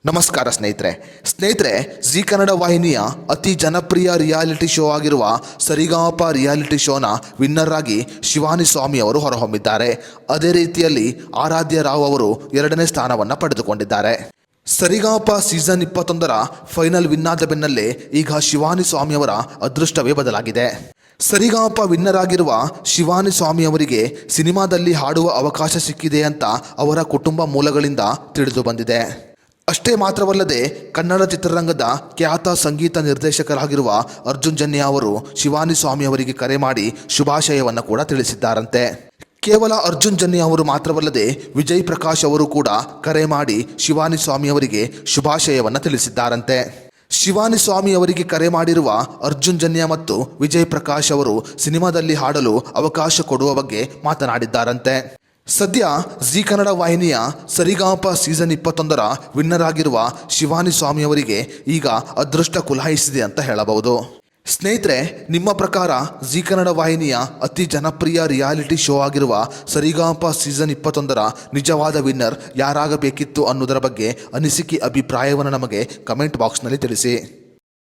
ನಮಸ್ಕಾರ ಸ್ನೇಹಿತರೆ ಜಿ ಕನ್ನಡ ವಾಹಿನಿಯ ಅತಿ ಜನಪ್ರಿಯ ರಿಯಾಲಿಟಿ ಶೋ ಆಗಿರುವ ಸರಿಗಮಪ ರಿಯಾಲಿಟಿ ಶೋನ ವಿನ್ನರ್ ಆಗಿ ಶಿವಾನಿ ಸ್ವಾಮಿ ಅವರು ಹೊರಹೊಮ್ಮಿದ್ದಾರೆ. ಅದೇ ರೀತಿಯಲ್ಲಿ ಆರಾಧ್ಯ ರಾವ್ ಅವರು 2ನೇ ಸ್ಥಾನವನ್ನು ಪಡೆದುಕೊಂಡಿದ್ದಾರೆ. ಸರಿಗಮಪ ಸೀಸನ್ 21ರ ಫೈನಲ್ ವಿನ್ನಾದ ಬೆನ್ನಲ್ಲೇ ಈಗ ಶಿವಾನಿ ಸ್ವಾಮಿ ಅವರ ಅದೃಷ್ಟವೇ ಬದಲಾಗಿದೆ. ಸರಿಗಮಪ ವಿನ್ನರ್ ಆಗಿರುವ ಶಿವಾನಿ ಸ್ವಾಮಿ ಅವರಿಗೆ ಸಿನಿಮಾದಲ್ಲಿ ಹಾಡುವ ಅವಕಾಶ ಸಿಕ್ಕಿದೆ ಅಂತ ಅವರ ಕುಟುಂಬ ಮೂಲಗಳಿಂದ ತಿಳಿದು ಬಂದಿದೆ. ಅಷ್ಟೇ ಮಾತ್ರವಲ್ಲದೆ ಕನ್ನಡ ಚಿತ್ರರಂಗದ ಖ್ಯಾತ ಸಂಗೀತ ನಿರ್ದೇಶಕರಾಗಿರುವ ಅರ್ಜುನ್ ಜನ್ಯ ಅವರು ಶಿವಾನಿ ಸ್ವಾಮಿ ಅವರಿಗೆ ಕರೆ ಮಾಡಿ ಶುಭಾಶಯವನ್ನು ಕೂಡ ತಿಳಿಸಿದ್ದಾರಂತೆ. ಕೇವಲ ಅರ್ಜುನ್ ಜನ್ಯ ಅವರು ಮಾತ್ರವಲ್ಲದೆ ವಿಜಯ್ ಪ್ರಕಾಶ್ ಅವರು ಕೂಡ ಕರೆ ಮಾಡಿ ಶಿವಾನಿ ಸ್ವಾಮಿ ಅವರಿಗೆ ಶುಭಾಶಯವನ್ನು ತಿಳಿಸಿದ್ದಾರಂತೆ. ಶಿವಾನಿ ಸ್ವಾಮಿ ಅವರಿಗೆ ಕರೆ ಮಾಡಿರುವ ಅರ್ಜುನ್ ಜನ್ಯ ಮತ್ತು ವಿಜಯ್ ಪ್ರಕಾಶ್ ಅವರು ಸಿನಿಮಾದಲ್ಲಿ ಹಾಡಲು ಅವಕಾಶ ಕೊಡುವ ಬಗ್ಗೆ ಮಾತನಾಡಿದ್ದಾರಂತೆ. ಸದ್ಯ ಜಿ ಕನ್ನಡ ವಾಹಿನಿಯ ಸರಿಗಮಪ ಸೀಸನ್ 21ರ ವಿನ್ನರ್ ಆಗಿರುವ ಶಿವಾನಿ ಸ್ವಾಮಿ ಅವರಿಗೆ ಈಗ ಅದೃಷ್ಟ ಕುಲಾಯಿಸಿದೆ ಅಂತ ಹೇಳಬಹುದು. ಸ್ನೇಹಿತರೆ, ನಿಮ್ಮ ಪ್ರಕಾರ ಜಿ ಕನ್ನಡ ವಾಹಿನಿಯ ಅತಿ ಜನಪ್ರಿಯ ರಿಯಾಲಿಟಿ ಶೋ ಆಗಿರುವ ಸರಿಗಮಪ ಸೀಸನ್ 21ರ ನಿಜವಾದ ವಿನ್ನರ್ ಯಾರಾಗಬೇಕಿತ್ತು ಅನ್ನೋದರ ಬಗ್ಗೆ ಅನಿಸಿಕೆ ಅಭಿಪ್ರಾಯವನ್ನು ನಮಗೆ ಕಮೆಂಟ್ ಬಾಕ್ಸ್ನಲ್ಲಿ ತಿಳಿಸಿ.